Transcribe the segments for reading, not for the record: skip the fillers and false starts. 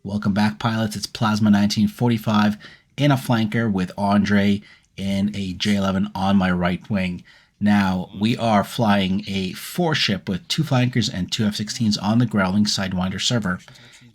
Welcome back, pilots. It's Plasma 1945 in a flanker with Andrei in a J11 on my right wing. Now, we are flying a 4-ship with 2 flankers and 2 F-16s on the Growling Sidewinder server.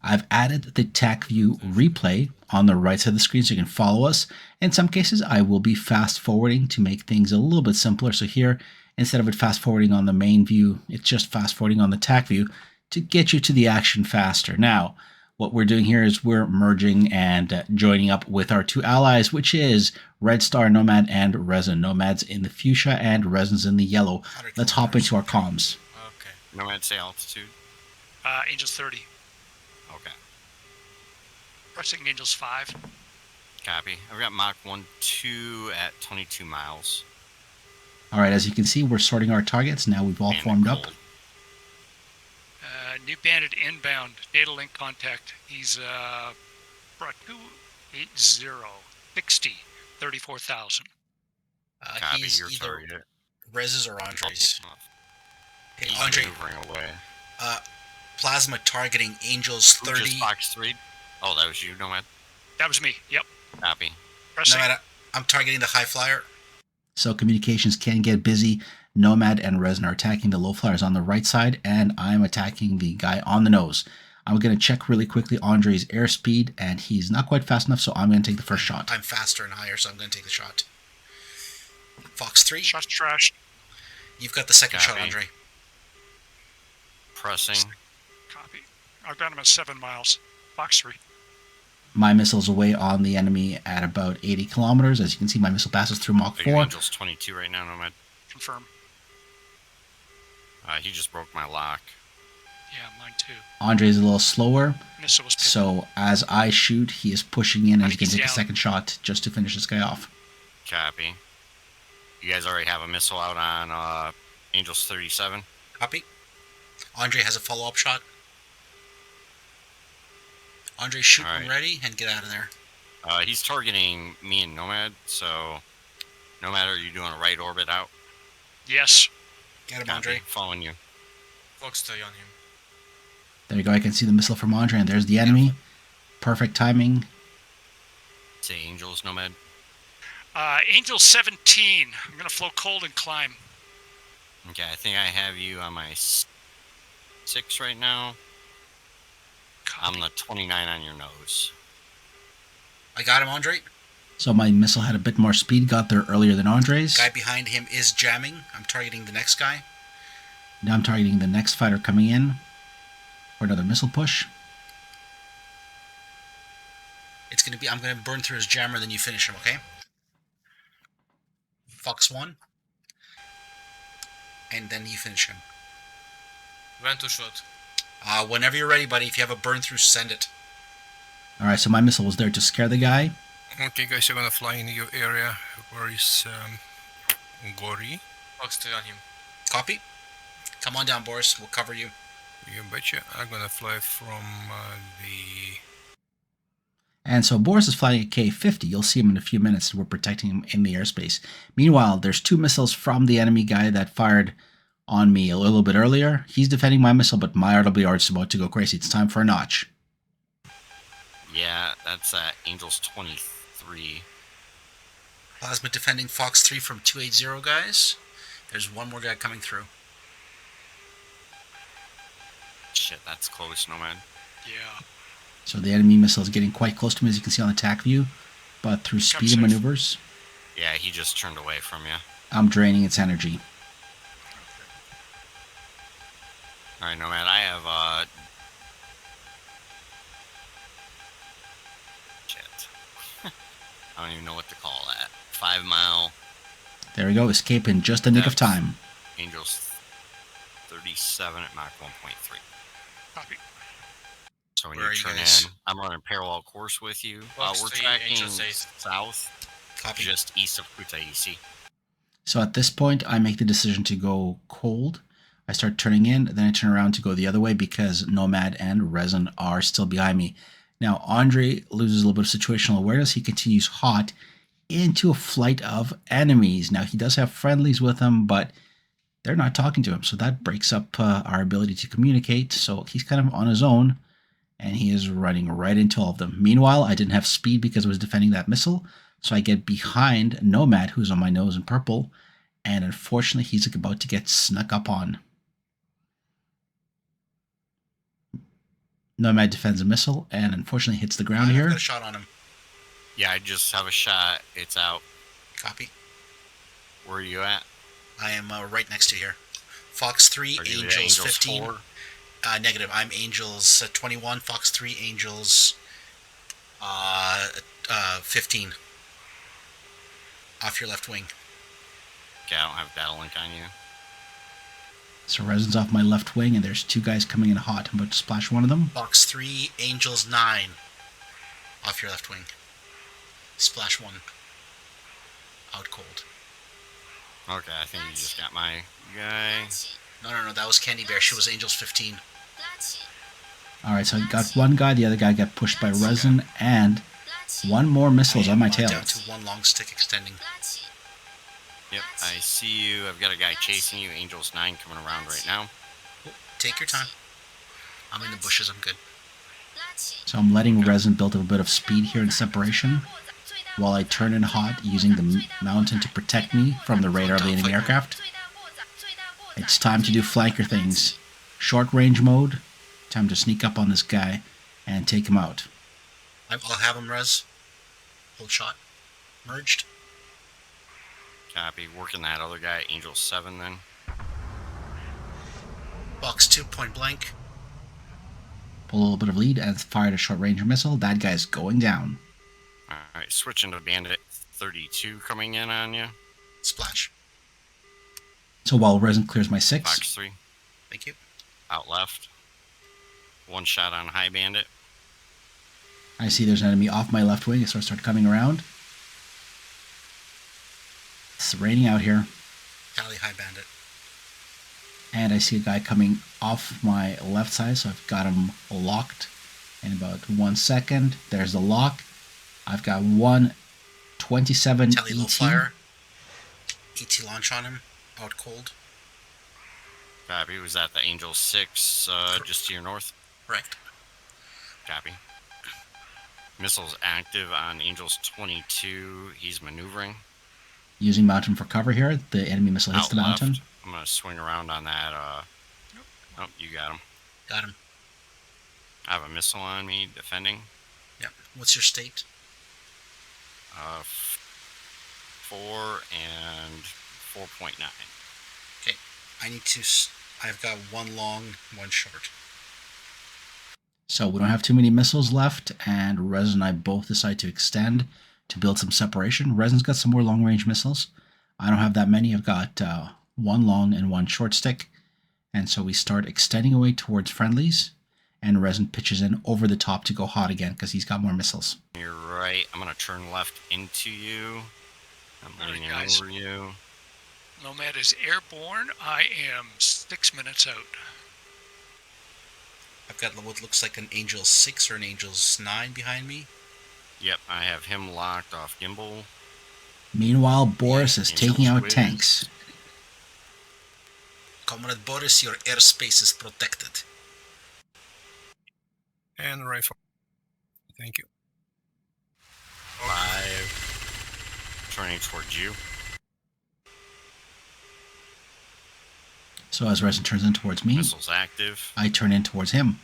I've added the TAC view replay on the right side of the screen so you can follow us. In some cases, I will be fast forwarding to make things a little bit simpler. So here, instead of it fast forwarding on the main view, it's just fast forwarding on the TAC view to get you to the action faster. Now, what we're doing here is we're merging and joining up with our 2 allies, which is Red Star, Nomad, and Resin. Nomad's in the fuchsia and Resin's in the yellow. Let's hop into our comms. Okay. Nomad, say altitude. Angels 30. Okay. Pressing Angels 5. Copy. I've got Mach 1-2 at 22 miles. All right, as you can see, we're sorting our targets. Now we've all formed up. New bandit inbound. Data link contact. He's brought 280 60 34,000. He's your target. Rez's or Andrei's. Hey, Hey, Andrei. Away. Plasma targeting Angels 30. Just Fox 3. Oh, that was you, Nomad? That was me. Yep. Copy. Pressing. Nomad, I'm targeting the high flyer. So communications can get busy. Nomad and Resin are attacking the low flyers on the right side, and I'm attacking the guy on the nose. I'm going to check really quickly Andrei's airspeed, and he's not quite fast enough, so I'm going to take the first shot. I'm faster and higher, so I'm going to take the shot. Fox 3. Shot trash. You've got the second Copy. shot, Andrei. Pressing. Copy. I've got him at 7 miles. Fox 3. My missile's away on the enemy at about 80 kilometers. As you can see, my missile passes through Mach 4. Angels 22 right now, Nomad. Confirm. He just broke my lock. Yeah, mine too. Andrei's a little slower, Missile was picked. so as I shoot, he is pushing in, and he's going to take a down. second shot just to finish this guy off. Copy. You guys already have a missile out on Angels 37? Copy. Andrei has a follow-up shot. Andrei, shoot when ready and get out of there. He's targeting me and Nomad, so Nomad, are you doing a right orbit out? Yes. Get him, Copy. Andrei. Following you. Fox stay on him. There you go. I can see the missile from Andrei, and there's the enemy. Perfect timing. Say Angels, Nomad. Angel 17. I'm going to flow cold and climb. Okay, I think I have you on my 6 right now. Copy. I'm the 29 on your nose. I got him, Andrei. So my missile had a bit more speed, got there earlier than Andrei's. Guy behind him is jamming. I'm targeting the next guy. Now I'm targeting the next fighter coming in for another missile push. It's going to be, I'm going to burn through his jammer, then you finish him, okay? Fox 1. And then you finish him. When to shoot? Whenever you're ready, buddy. If you have a burn through, send it. Alright, so my missile was there to scare the guy. Okay, guys, you're gonna fly in your area. Where is Gori? Fox stay on him. Copy. Come on down, Boris. We'll cover you. You betcha. I'm gonna fly from the... And so Boris is flying a K-50. You'll see him in a few minutes. We're protecting him in the airspace. Meanwhile, there's 2 missiles from the enemy guy that fired on me a little bit earlier. He's defending my missile, but my RWR is about to go crazy. It's time for a notch. Yeah, that's Angels 23. Plasma defending Fox 3 from 280, guys. There's one more guy coming through. Shit, that's close, Nomad. Yeah. So the enemy missile is getting quite close to me, as you can see on the TAC view. But through speed safe. and maneuvers, Yeah, he just turned away from you. I'm draining its energy. Alright, Nomad, I have, shit. I don't even know what to call that. 5 mile. There we go, escape in just the nick of time. Angels 37 at Mach 1.3. Copy. So when Where are you you turn guys? in, I'm running parallel course with you. Fox We're 3, tracking Angels 8. south, Copy. just east of Kutaisi. So at this point, I make the decision to go cold. I start turning in, then I turn around to go the other way because Nomad and Resin are still behind me. Now, Andrei loses a little bit of situational awareness. He continues hot into a flight of enemies. Now, he does have friendlies with him, but they're not talking to him. So that breaks up our ability to communicate. So he's kind of on his own. and he is running right into all of them. Meanwhile, I didn't have speed because I was defending that missile, so I get behind Nomad, who's on my nose in purple, and unfortunately, he's about to get snuck up on. Nomad defends a missile, and unfortunately hits the ground I've here. got a shot on him. Yeah, I just have a shot. It's out. Copy. Where are you at? I am right next to you here. Fox 3, Are you Angels, at 15. 4? Negative. I'm Angels 21, Fox 3, Angels 15. Off your left wing. Okay, I don't have battle link on you. So Resin's off my left wing, and there's two guys coming in hot. I'm about to splash one of them. Fox 3, Angels 9. Off your left wing. Splash 1. Out cold. Okay, I think you just got my guy. No, that was Candy Bear. She was Angels 15. Alright, so I got one guy, the other guy got pushed by Resin, and one more missile's on my tail. Down to one long stick extending. Yep, I see you. I've got a guy chasing you. Angels 9 coming around right now. Take your time. I'm in the bushes. I'm good. So I'm letting Resin build up a bit of speed here in separation, while I turn in hot using the mountain to protect me from the radar of the enemy aircraft. It's time to do flanker things. Short range mode. Time to sneak up on this guy and take him out. I'll have him res. Hold shot. Merged. Copy. Working that other guy, Angel 7 then. Box 2, point blank. Pull a little bit of lead and fired a short range missile. That guy's going down. Alright, switching to Bandit 32 coming in on you. Splash. So while Resin clears my 6, Fox 3. Thank you. Out left. One shot on High Bandit. I see there's an enemy off my left wing, so I start coming around. It's raining out here. Tally High Bandit. And I see a guy coming off my left side, so I've got him locked in about 1 second. There's the lock. I've got 127 Tally low ET. fire. ET launch on him. Out cold. Copy. Was that the Angel 6 just to your north? Correct. Copy. Missiles active on Angels 22. He's maneuvering. Using mountain for cover here. The enemy missile hits Out the mountain. left. I'm going to swing around on that. Oh, you got him. Got him. I have a missile on me defending. Yep. What's your state? 4 and 4.9. Okay. I need to... I've got one long, one short. So we don't have too many missiles left, and Resin and I both decide to extend to build some separation. Resin's got some more long-range missiles. I don't have that many. I've got one long and one short stick. And so we start extending away towards friendlies, and Resin pitches in over the top to go hot again because he's got more missiles. You're right. I'm going to turn left into you. I'm Alright, leaning guys. over you. Nomad is airborne. I am 6 minutes out. I've got what looks like an Angel 6 or an Angels 9 behind me. Yep, I have him locked off gimbal. Meanwhile, Boris is Angels taking out wins. tanks. Comrade Boris, your airspace is protected. And rifle. Thank you. 5. Turning towards you. So as Resin turns in towards me, Missiles active. I turn in towards him.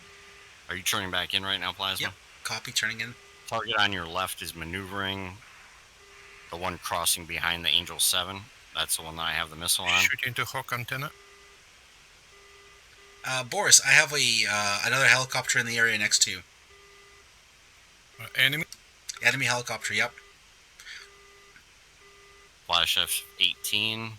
Are you turning back in right now, Plasma? Yep. Copy, turning in. Target on your left is maneuvering. The one crossing behind the Angel 7. That's the one that I have the missile on. Shoot into Hawk antenna. Boris, I have another helicopter in the area next to you. Enemy. Enemy helicopter, yep. Flash F-18.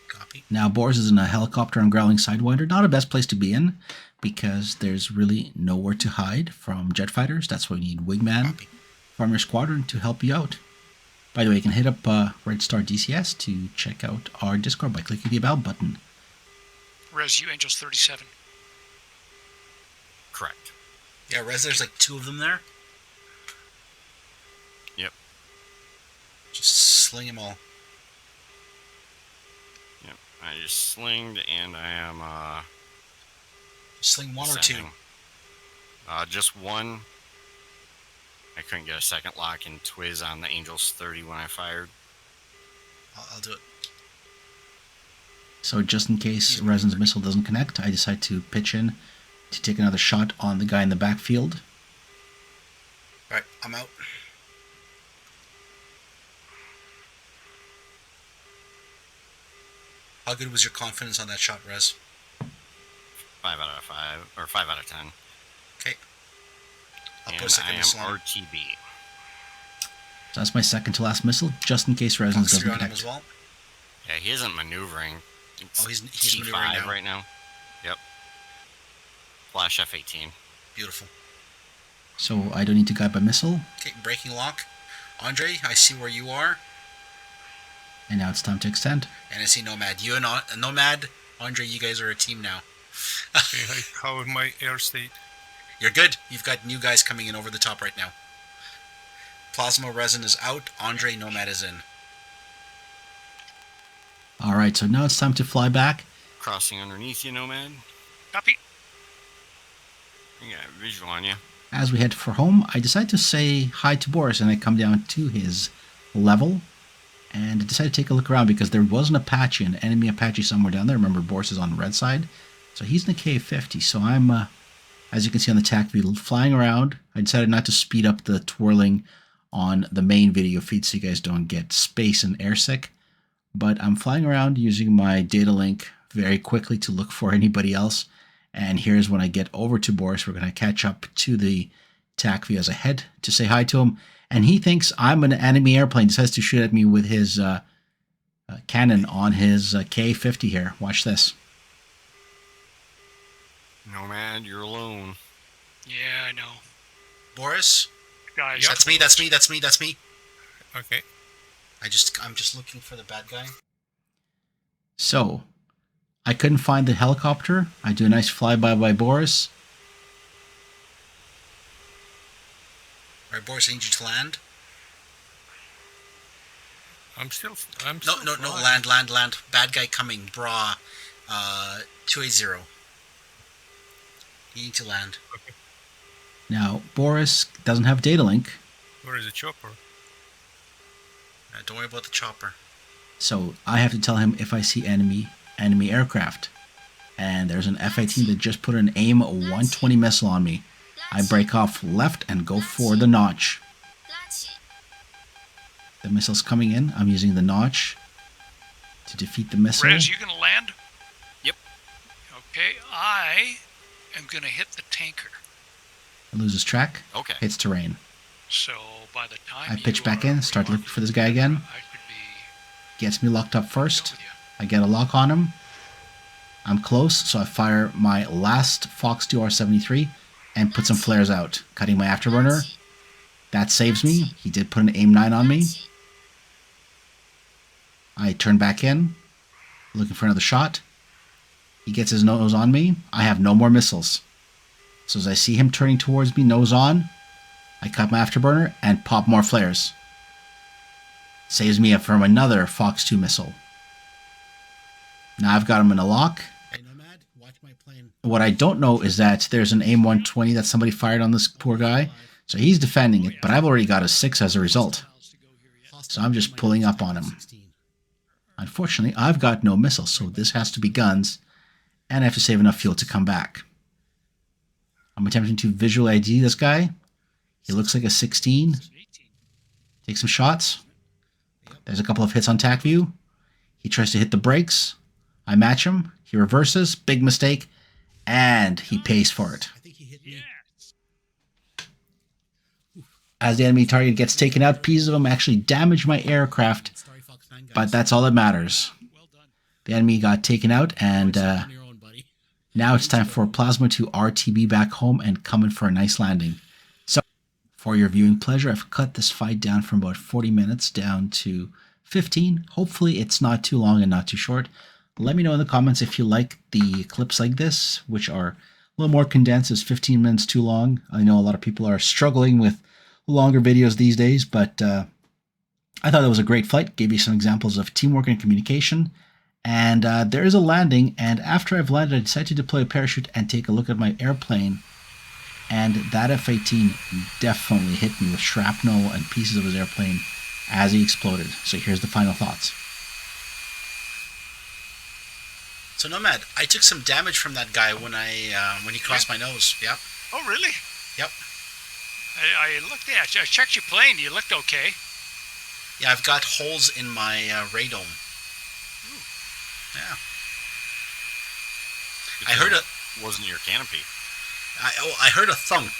Copy. Now, Boris is in a helicopter on Growling Sidewinder. Not a best place to be in because there's really nowhere to hide from jet fighters. That's why we need Wingman Copy. from your squadron to help you out. By the way, you can hit up Red Star DCS to check out our Discord by clicking the About button. Res, you Angels 37. Correct. Yeah, Res, there's like 2 of them there. Yep. Just sling them all. Yep. I just slinged and I am Sling 1 or 2. ascending. Just one. I couldn't get a second lock and Twiz on the Angels 30 when I fired. I'll do it. So just in case Resin's missile doesn't connect, I decide to pitch in to take another shot on the guy in the backfield. Alright, I'm out. How good was your confidence on that shot, Rez? 5 out of 5, or 5 out of 10. Okay. I'll And put a second I am missile on. RTB. So that's my second to last missile, just in case Resin Fox 3 doesn't on him connect. as well. Yeah, he isn't maneuvering. It's Oh, he's T5 maneuvering now. right now. Yep. Flash F-18. Beautiful. So I don't need to guide by missile, Okay, breaking lock. Andrei, I see where you are. and now it's time to extend. And I see Nomad. You and Nomad, Andrei, you guys are a team now. Okay, how is my air state? You're good. You've got new guys coming in over the top right now. Plasma Resin is out. Andrei, Nomad is in. Alright, so now it's time to fly back. Crossing underneath you, Nomad. Copy. Yeah, visual on you. As we head for home, I decide to say hi to Boris, and I come down to his level. And I decided to take a look around because there was an Apache, an enemy Apache somewhere down there. Remember, Boris is on the red side. So he's in the K-50. So I'm, as you can see on the TAC view, flying around. I decided not to speed up the twirling on the main video feed so you guys don't get space and airsick. But I'm flying around using my data link very quickly to look for anybody else. And here's when I get over to Boris. We're going to catch up to the TAC view as I head to say hi to him. And he thinks I'm an enemy airplane. Decides to shoot at me with his cannon on his K-50 here. Watch this. Nomad, you're alone. Yeah, I know. Boris? Guys, That's me, that's me, that's me, that's me. Okay. I'm just looking for the bad guy. So, I couldn't find the helicopter. I do a nice flyby by Boris. Alright, Boris, I need you to land. I'm still No, flying. land. Bad guy coming, bra. 280. You need to land. Now, Boris doesn't have data link, Where is the chopper? Don't worry about the chopper. so I have to tell him if I see enemy aircraft. And there's an F-18 that just put an AIM 120 missile on me. I break off left and go for the notch. The missile's coming in. I'm using the notch to defeat the missile. Rez, you gonna land? Yep. Okay, I am gonna hit the tanker. It loses track, Okay. hits terrain. So by the time I pitch you back are in, start looking relaunched, for this guy again. I could be Gets me locked up done first. with you. I get a lock on him. I'm close, so I fire my last Fox 2R73 and put some flares out, cutting my afterburner. That saves me. He did put an AIM 9 on me. I turn back in, looking for another shot. He gets his nose on me. I have no more missiles. So as I see him turning towards me, nose on, I cut my afterburner and pop more flares. Saves me from another Fox 2 missile. Now I've got him in a lock. Hey, Nomad, watch my plane. What I don't know is that there's an AIM 120 that somebody fired on this poor guy. So he's defending it, but I've already got a 6 as a result. So I'm just pulling up on him. Unfortunately, I've got no missiles, so this has to be guns, and I have to save enough fuel to come back. I'm attempting to visual ID this guy. He looks like a 16. Take some shots. There's a couple of hits on TAC view. He tries to hit the brakes. I match him. He reverses. Big mistake. And he pays for it. I think he hit me. Yes. As the enemy target gets taken out, pieces of him actually damage my aircraft, Sorry, Fox 9 guys. but that's all that matters. Well done. The enemy got taken out, and On your own, buddy. now it's time for Plasma to RTB back home and come in for a nice landing. So, for your viewing pleasure, I've cut this fight down from about 40 minutes down to 15. Hopefully it's not too long and not too short. Let me know in the comments if you like the clips like this, which are a little more condensed. It's 15 minutes too long. I know a lot of people are struggling with longer videos these days, but I thought it was a great flight. Gave you some examples of teamwork and communication. And there is a landing, and after I've landed, I decided to deploy a parachute and take a look at my airplane. and that F-18 definitely hit me with shrapnel and pieces of his airplane as he exploded. So here's the final thoughts. So Nomad, I took some damage from that guy when he crossed my nose. Yep. Oh, really? Yep. I looked at you. I checked your plane. You looked okay. Yeah, I've got holes in my radome. Yeah. I heard it wasn't your canopy. I heard a thunk.